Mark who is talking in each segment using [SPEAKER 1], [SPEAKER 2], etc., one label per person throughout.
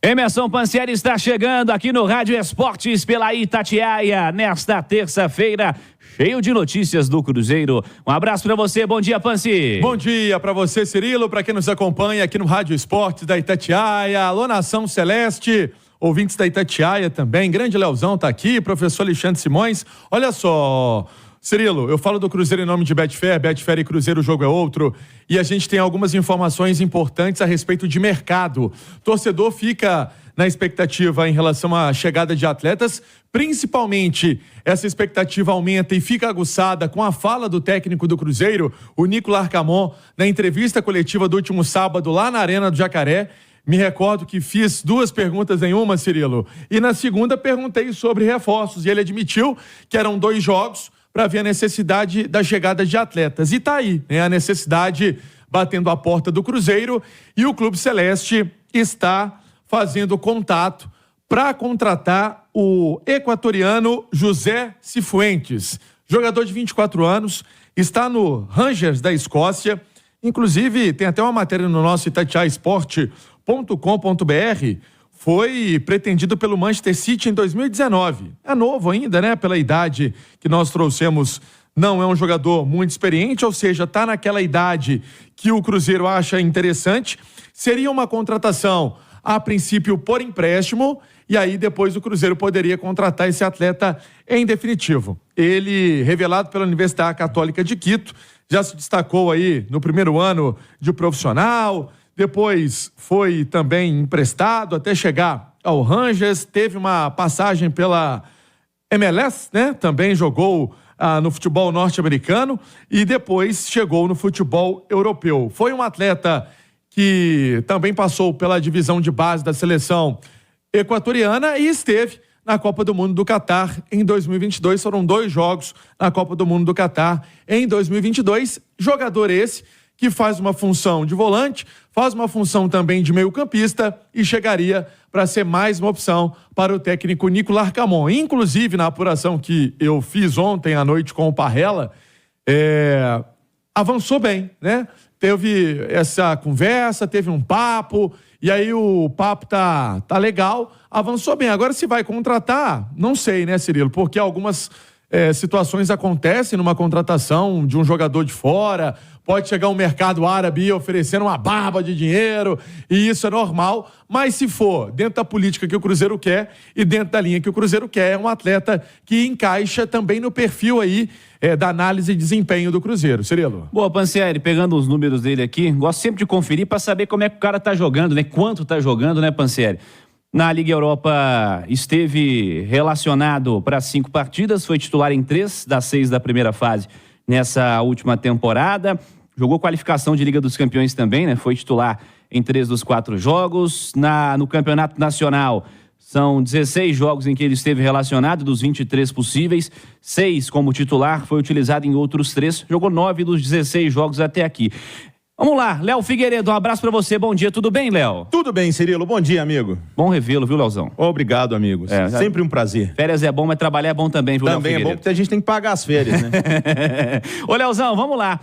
[SPEAKER 1] Emerson Pansieri está chegando aqui no Rádio Esportes pela Itatiaia nesta terça-feira, cheio de notícias do Cruzeiro. Um abraço para você, bom dia, Pansi.
[SPEAKER 2] Bom dia para você, Cirilo, para quem nos acompanha aqui no Rádio Esportes da Itatiaia, alô Nação Celeste, ouvintes da Itatiaia também, grande Leozão tá aqui, professor Alexandre Simões. Olha só, Cirilo, eu falo do Cruzeiro em nome de Betfair e Cruzeiro, o jogo é outro, e a gente tem algumas informações importantes a respeito de mercado. Torcedor fica na expectativa em relação à chegada de atletas, principalmente essa expectativa aumenta e fica aguçada com a fala do técnico do Cruzeiro, o Nicolas Arcamon, na entrevista coletiva do último sábado lá na Arena do Jacaré. Me recordo que fiz 2 perguntas em uma, Cirilo, e na segunda perguntei sobre reforços, e ele admitiu que eram 2 jogos para ver a necessidade da chegada de atletas. E tá aí, né, a necessidade batendo a porta do Cruzeiro, e o Clube Celeste está fazendo contato para contratar o equatoriano José Cifuentes, jogador de 24 anos, está no Rangers da Escócia, inclusive tem até uma matéria no nosso itatiaesporte.com.br, foi pretendido pelo Manchester City em 2019. É novo ainda, né? Pela idade que nós trouxemos, não é um jogador muito experiente, ou seja, está naquela idade que o Cruzeiro acha interessante. Seria uma contratação, a princípio, por empréstimo, e aí depois o Cruzeiro poderia contratar esse atleta em definitivo. Ele, revelado pela Universidade Católica de Quito, já se destacou aí no primeiro ano de profissional, depois foi também emprestado até chegar ao Rangers, teve uma passagem pela MLS, né? Também jogou no futebol norte-americano e depois chegou no futebol europeu. Foi um atleta que também passou pela divisão de base da seleção equatoriana e esteve na Copa do Mundo do Catar em 2022. Foram 2 jogos na Copa do Mundo do Catar em 2022. Jogador esse que faz uma função de volante, faz uma função também de meio-campista e chegaria para ser mais uma opção para o técnico Nicolas Arcamon. Inclusive, na apuração que eu fiz ontem à noite com o Parrella, avançou bem, né? Teve essa conversa, teve um papo, e aí o papo tá legal, avançou bem. Agora, se vai contratar, não sei, né, Cirilo? Porque algumas situações acontecem numa contratação de um jogador de fora, pode chegar um mercado árabe oferecendo uma barba de dinheiro, e isso é normal, mas se for dentro da política que o Cruzeiro quer e dentro da linha que o Cruzeiro quer, é um atleta que encaixa também no perfil aí da análise e desempenho do Cruzeiro. Cirilo.
[SPEAKER 1] Boa, Pansieri, pegando os números dele aqui, gosto sempre de conferir para saber como é que o cara tá jogando, né? Quanto tá jogando, né, Pansieri? Na Liga Europa esteve relacionado para 5 partidas, foi titular em 3 das 6 da primeira fase nessa última temporada. Jogou qualificação de Liga dos Campeões também, né? Foi titular em 3 dos 4 jogos. No Campeonato Nacional, são 16 jogos em que ele esteve relacionado, dos 23 possíveis. 6 como titular, foi utilizado em outros 3. Jogou 9 dos 16 jogos até aqui. Vamos lá, Léo Figueiredo, um abraço pra você, bom dia, tudo bem, Léo?
[SPEAKER 3] Tudo bem, Cirilo, bom dia, amigo.
[SPEAKER 1] Bom revê-lo, viu, Leozão?
[SPEAKER 3] Obrigado, amigos, sempre um prazer.
[SPEAKER 1] Férias é bom, mas trabalhar é bom também, viu, Léo Figueiredo?
[SPEAKER 3] Também é bom, porque a gente tem que pagar as férias, né?
[SPEAKER 1] Ô, Leozão, vamos lá.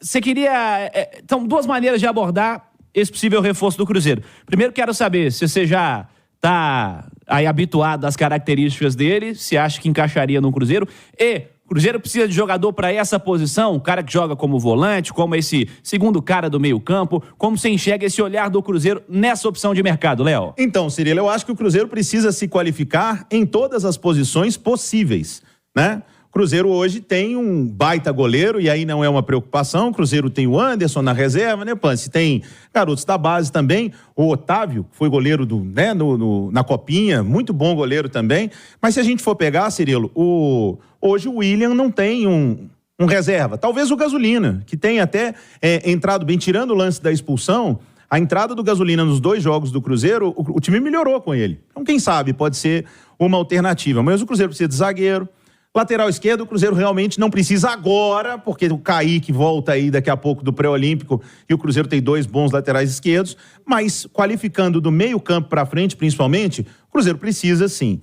[SPEAKER 1] Você queria... Então, 2 maneiras de abordar esse possível reforço do Cruzeiro. Primeiro, quero saber se você já tá aí habituado às características dele, se acha que encaixaria no Cruzeiro, e... O Cruzeiro precisa de jogador para essa posição, um cara que joga como volante, como esse segundo cara do meio-campo. Como você enxerga esse olhar do Cruzeiro nessa opção de mercado, Léo?
[SPEAKER 3] Então, Cirilo, eu acho que o Cruzeiro precisa se qualificar em todas as posições possíveis, né? O Cruzeiro hoje tem um baita goleiro, e aí não é uma preocupação. O Cruzeiro tem o Anderson na reserva, né, Pansi? Tem garotos da base também. O Otávio foi goleiro na Copinha, muito bom goleiro também. Mas se a gente for pegar, Cirilo, hoje o William não tem um reserva. Talvez o Gasolina, que tem até entrado bem, tirando o lance da expulsão. A entrada do Gasolina nos 2 jogos do Cruzeiro, o time melhorou com ele. Então, quem sabe, pode ser uma alternativa. Mas o Cruzeiro precisa de zagueiro. Lateral esquerdo, o Cruzeiro realmente não precisa agora, porque o Kaique volta aí daqui a pouco do pré-olímpico e o Cruzeiro tem 2 bons laterais esquerdos, mas qualificando do meio campo para frente, principalmente, o Cruzeiro precisa sim.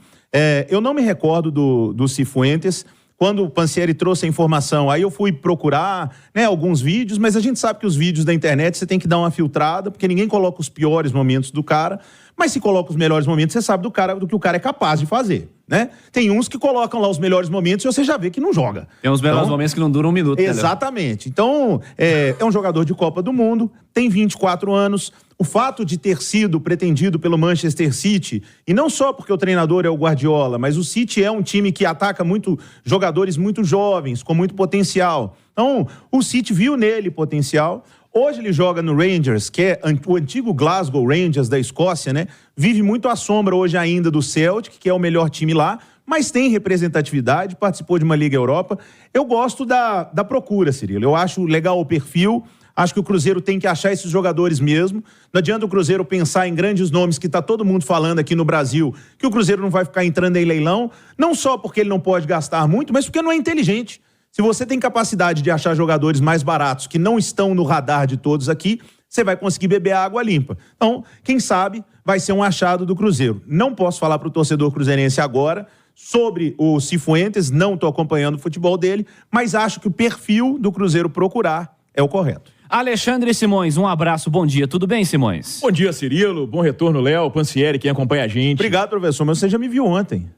[SPEAKER 3] Eu não me recordo do Cifuentes, Quando o Pansieri trouxe a informação, aí eu fui procurar, né, alguns vídeos, mas a gente sabe que os vídeos da internet você tem que dar uma filtrada, porque ninguém coloca os piores momentos do cara, mas se coloca os melhores momentos, você sabe do que o cara é capaz de fazer, né? Tem uns que colocam lá os melhores momentos e você já vê que não joga.
[SPEAKER 1] Tem uns melhores momentos que não duram um minuto.
[SPEAKER 3] Exatamente. Então, é um jogador de Copa do Mundo, tem 24 anos. O fato de ter sido pretendido pelo Manchester City, e não só porque o treinador é o Guardiola, mas o City é um time que ataca muito jogadores muito jovens, com muito potencial. Então, o City viu nele potencial. Hoje ele joga no Rangers, que é o antigo Glasgow Rangers da Escócia, né? Vive muito à sombra hoje ainda do Celtic, que é o melhor time lá, mas tem representatividade, participou de uma Liga Europa. Eu gosto da procura, Cirilo. Eu acho legal o perfil. Acho que o Cruzeiro tem que achar esses jogadores mesmo. Não adianta o Cruzeiro pensar em grandes nomes que está todo mundo falando aqui no Brasil, que o Cruzeiro não vai ficar entrando em leilão, não só porque ele não pode gastar muito, mas porque não é inteligente. Se você tem capacidade de achar jogadores mais baratos que não estão no radar de todos aqui, você vai conseguir beber água limpa. Então, quem sabe vai ser um achado do Cruzeiro. Não posso falar para o torcedor cruzeirense agora sobre o Cifuentes, não estou acompanhando o futebol dele, mas acho que o perfil do Cruzeiro procurar é o correto.
[SPEAKER 1] Alexandre Simões, um abraço, bom dia. Tudo bem, Simões?
[SPEAKER 4] Bom dia, Cirilo. Bom retorno, Léo, Pansieri, quem acompanha a gente.
[SPEAKER 3] Obrigado, professor, mas você já me viu ontem.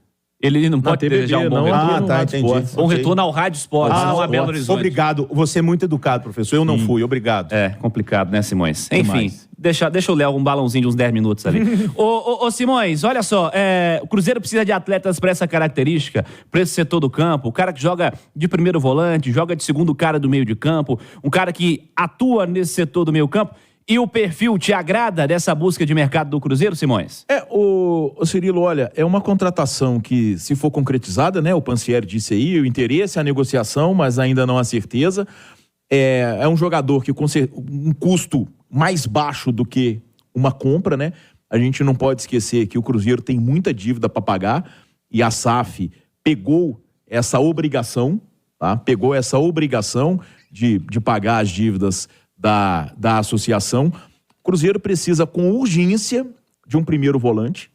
[SPEAKER 1] Ele não pode desejar um bom retorno.
[SPEAKER 3] Tá, entendi.
[SPEAKER 1] Bom retorno ao Rádio Esportes, não a Belo Horizonte.
[SPEAKER 3] Obrigado. Você é muito educado, professor. Eu não fui. Obrigado.
[SPEAKER 1] É, complicado, né, Simões? Enfim, deixa o Léo um balãozinho de uns 10 minutos ali. ô, Simões, olha só, o Cruzeiro precisa de atletas para essa característica, para esse setor do campo, o cara que joga de primeiro volante, joga de segundo cara do meio de campo, um cara que atua nesse setor do meio campo. E o perfil te agrada dessa busca de mercado do Cruzeiro, Simões?
[SPEAKER 4] O Cirilo, olha, é uma contratação que, se for concretizada, né, o Pansieri disse aí, o interesse, a negociação, mas ainda não há certeza. É um jogador que com um custo mais baixo do que uma compra, né? A gente não pode esquecer que o Cruzeiro tem muita dívida para pagar e a SAF pegou essa obrigação, tá? Pegou essa obrigação de pagar as dívidas da associação. O Cruzeiro precisa com urgência de um primeiro volante,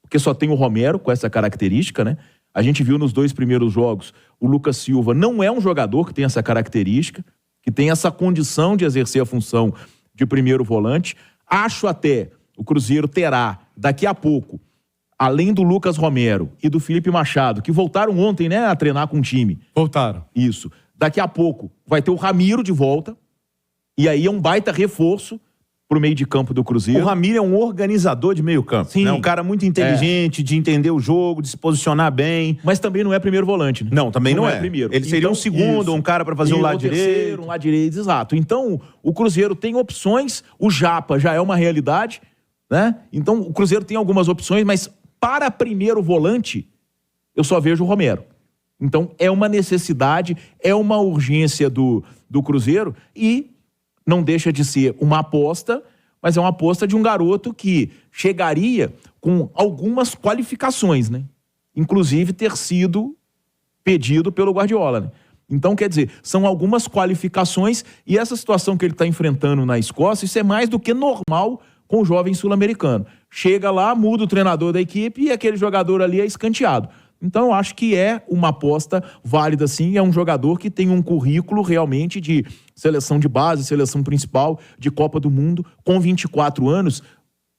[SPEAKER 4] porque só tem o Romero com essa característica, né? A gente viu nos 2 primeiros jogos, o Lucas Silva não é um jogador que tem essa característica, que tem essa condição de exercer a função de primeiro volante. Acho até o Cruzeiro terá daqui a pouco, além do Lucas Romero e do Felipe Machado, que voltaram ontem, né, a treinar com o time.
[SPEAKER 2] Voltaram.
[SPEAKER 4] Isso. Daqui a pouco vai ter o Ramiro de volta. E aí é um baita reforço pro meio de campo do Cruzeiro.
[SPEAKER 3] O Ramiro é um organizador de meio campo.
[SPEAKER 4] Sim.
[SPEAKER 3] Né? Um cara muito inteligente, de entender o jogo, de se posicionar bem.
[SPEAKER 4] Mas também não é primeiro volante, né?
[SPEAKER 3] Não, também não é.
[SPEAKER 4] Primeiro.
[SPEAKER 3] Ele seria
[SPEAKER 4] então,
[SPEAKER 3] um segundo,
[SPEAKER 4] isso.
[SPEAKER 3] um cara para fazer o lado direito.
[SPEAKER 4] Um lado direito, exato. Então, o Cruzeiro tem opções, o Japa já é uma realidade, né? Então, o Cruzeiro tem algumas opções, mas para primeiro volante, eu só vejo o Romero. Então, é uma necessidade, é uma urgência do Cruzeiro e não deixa de ser uma aposta, mas é uma aposta de um garoto que chegaria com algumas qualificações, né? Inclusive ter sido pedido pelo Guardiola, né? Então, quer dizer, são algumas qualificações e essa situação que ele está enfrentando na Escócia, isso é mais do que normal com o jovem sul-americano. Chega lá, muda o treinador da equipe e aquele jogador ali é escanteado. Então, eu acho que é uma aposta válida, sim. É um jogador que tem um currículo realmente de seleção de base, seleção principal, de Copa do Mundo, com 24 anos,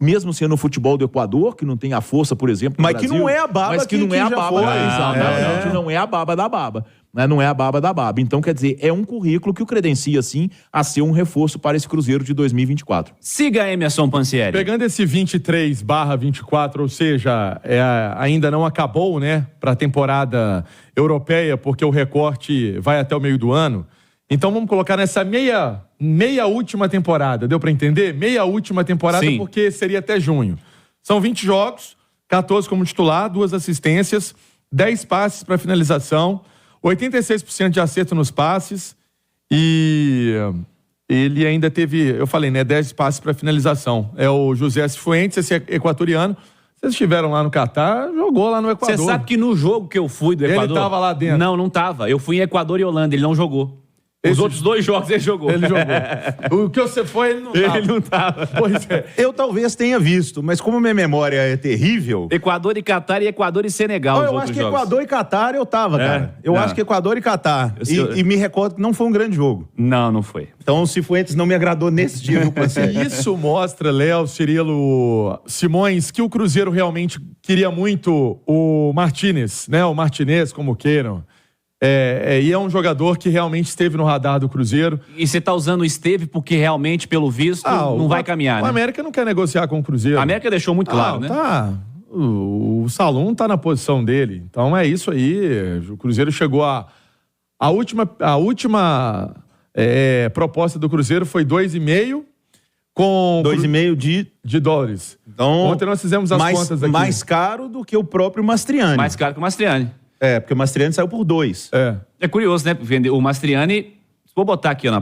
[SPEAKER 4] mesmo sendo o futebol do Equador, que não tem a força, por exemplo, do
[SPEAKER 3] mas
[SPEAKER 4] Brasil,
[SPEAKER 3] que não é a baba,
[SPEAKER 4] mas que não é a baba,
[SPEAKER 3] exatamente.
[SPEAKER 4] que não é a baba da baba. Né? Não é a baba da baba. Então, quer dizer, é um currículo que o credencia, sim, a ser um reforço para esse Cruzeiro de 2024.
[SPEAKER 1] Siga Emerson Pansieri.
[SPEAKER 2] Pegando esse 23/24, ou seja, ainda não acabou, né, para a temporada europeia, porque o recorte vai até o meio do ano. Então vamos colocar nessa meia última temporada, deu para entender? Meia última temporada, sim, porque seria até junho. São 20 jogos, 14 como titular, 2 assistências, 10 passes para finalização, 86% de acerto nos passes e ele ainda teve, eu falei, né, 10 passes para finalização. É o José Cifuentes, esse equatoriano. Vocês estiveram lá no Catar, jogou lá no Equador.
[SPEAKER 1] Você sabe que no jogo que eu fui do Equador...
[SPEAKER 2] Ele estava lá dentro.
[SPEAKER 1] Não tava. Eu fui em Equador e Holanda, ele não jogou. Os outros 2 jogos ele jogou.
[SPEAKER 2] Ele jogou. O que você foi, ele não tava.
[SPEAKER 1] Ele não tava.
[SPEAKER 2] Pois é.
[SPEAKER 3] Eu talvez tenha visto, mas como minha memória é terrível...
[SPEAKER 1] Equador e Catar e Equador e Senegal.
[SPEAKER 3] Eu acho que Equador e Catar eu tava, cara. Eu acho que Equador e Catar. E me recordo que não foi um grande jogo.
[SPEAKER 1] Não foi.
[SPEAKER 3] Então o Cifuentes não me agradou nesse dia, viu, parceiro?
[SPEAKER 2] Isso mostra, Léo, Cirilo, Simões, que o Cruzeiro realmente queria muito o Martínez, né? O Martinez, como queiram. E é um jogador que realmente esteve no radar do Cruzeiro.
[SPEAKER 1] E você tá usando o esteve porque realmente, pelo visto, não vai caminhar,
[SPEAKER 2] né? O América não quer negociar com o Cruzeiro.
[SPEAKER 1] A América deixou muito claro, né?
[SPEAKER 2] Tá. O Salum tá na posição dele. Então é isso aí. O Cruzeiro chegou a última proposta do Cruzeiro foi 2,5 com
[SPEAKER 3] 2,5 de
[SPEAKER 2] dólares.
[SPEAKER 3] Então,
[SPEAKER 2] ontem nós fizemos as contas aqui.
[SPEAKER 3] Mais caro do que o próprio Mastriani.
[SPEAKER 1] Mais caro que o Mastriani.
[SPEAKER 3] Porque o Mastriani saiu por 2.
[SPEAKER 1] É curioso, né? O Mastriani, vou botar aqui, ó,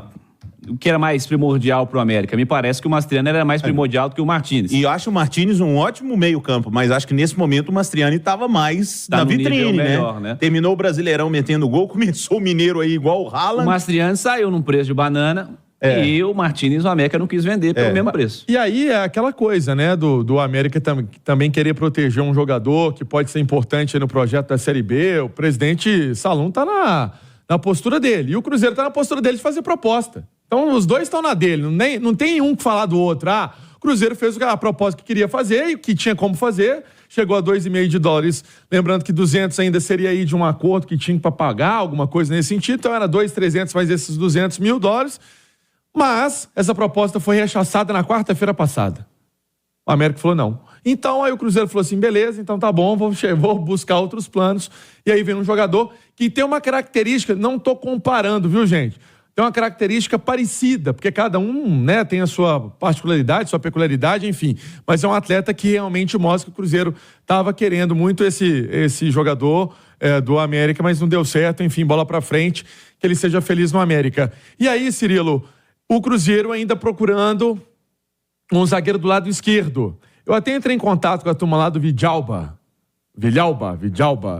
[SPEAKER 1] o que era mais primordial pro América. Me parece que o Mastriani era mais primordial do que o Martínez.
[SPEAKER 3] E eu acho o Martínez um ótimo meio-campo, mas acho que nesse momento o Mastriani estava mais na vitrine,
[SPEAKER 1] melhor, né?
[SPEAKER 3] Terminou o Brasileirão metendo gol, começou o Mineiro aí igual o Haaland.
[SPEAKER 1] O Mastriani saiu num preço de banana. E o Martínez, o América não quis vender pelo mesmo preço.
[SPEAKER 2] E aí é aquela coisa, né, do América também querer proteger um jogador que pode ser importante no projeto da Série B. O presidente Salum tá na postura dele. E o Cruzeiro tá na postura dele de fazer proposta. Então os dois estão na dele. Não tem um que falar do outro. O Cruzeiro fez a proposta que queria fazer e que tinha como fazer. Chegou a 2,5 de dólares. Lembrando que 200 ainda seria aí de um acordo que tinha para pagar, alguma coisa nesse sentido. Então era 2,300 mais esses 200 mil dólares. Mas essa proposta foi rechaçada na quarta-feira passada. O América falou não. Então aí o Cruzeiro falou assim, beleza, então tá bom, vou buscar outros planos. E aí vem um jogador que tem uma característica, não tô comparando, viu, gente? Tem uma característica parecida, porque cada um, né, tem a sua particularidade, sua peculiaridade, enfim. Mas é um atleta que realmente mostra que o Cruzeiro estava querendo muito esse jogador do América, mas não deu certo, enfim, bola pra frente, que ele seja feliz no América. E aí, Cirilo, o Cruzeiro ainda procurando um zagueiro do lado esquerdo. Eu até entrei em contato com a turma lá do Villalba,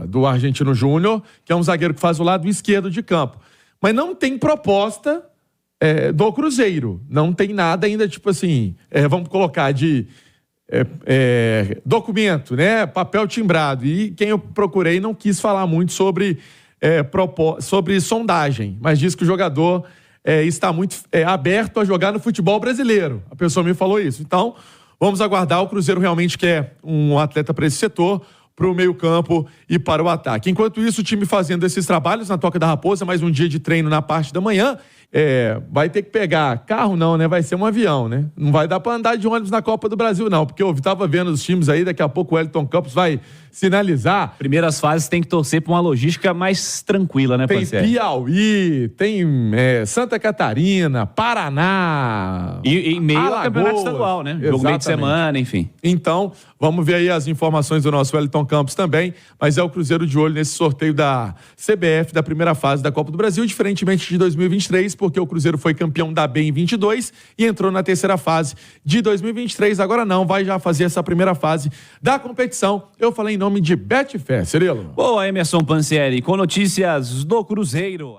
[SPEAKER 2] do Argentino Júnior, que é um zagueiro que faz o lado esquerdo de campo. Mas não tem proposta do Cruzeiro. Não tem nada ainda, tipo assim, vamos colocar de documento, né? Papel timbrado. E quem eu procurei não quis falar muito sobre sondagem, mas diz que o jogador está muito aberto a jogar no futebol brasileiro. A pessoa me falou isso. Então, vamos aguardar. O Cruzeiro realmente quer um atleta para esse setor, para o meio-campo e para o ataque. Enquanto isso, o time fazendo esses trabalhos na Toca da Raposa, mais um dia de treino na parte da manhã, vai ter que pegar carro não, né? Vai ser um avião, né? Não vai dar para andar de ônibus na Copa do Brasil, não, porque eu estava vendo os times aí, daqui a pouco o Wellington Campos vai sinalizar.
[SPEAKER 1] Primeiras fases tem que torcer para uma logística mais tranquila, né,
[SPEAKER 2] Tem
[SPEAKER 1] Panceri?
[SPEAKER 2] Piauí, tem Santa Catarina, Paraná.
[SPEAKER 1] E em meio
[SPEAKER 2] Alagoas,
[SPEAKER 1] ao campeonato estadual, né? Jogo meio de
[SPEAKER 2] exatamente.
[SPEAKER 1] semana, enfim.
[SPEAKER 2] Então, vamos ver aí as informações do nosso Wellington Campos também, mas é o Cruzeiro de olho nesse sorteio da CBF da primeira fase da Copa do Brasil, diferentemente de 2023, porque o Cruzeiro foi campeão da B em 22 e entrou na terceira fase de 2023. Agora não, vai já fazer essa primeira fase da competição. Eu falei em nome de Betfair, Cirilo.
[SPEAKER 1] Boa, Emerson Panceri, com notícias do Cruzeiro.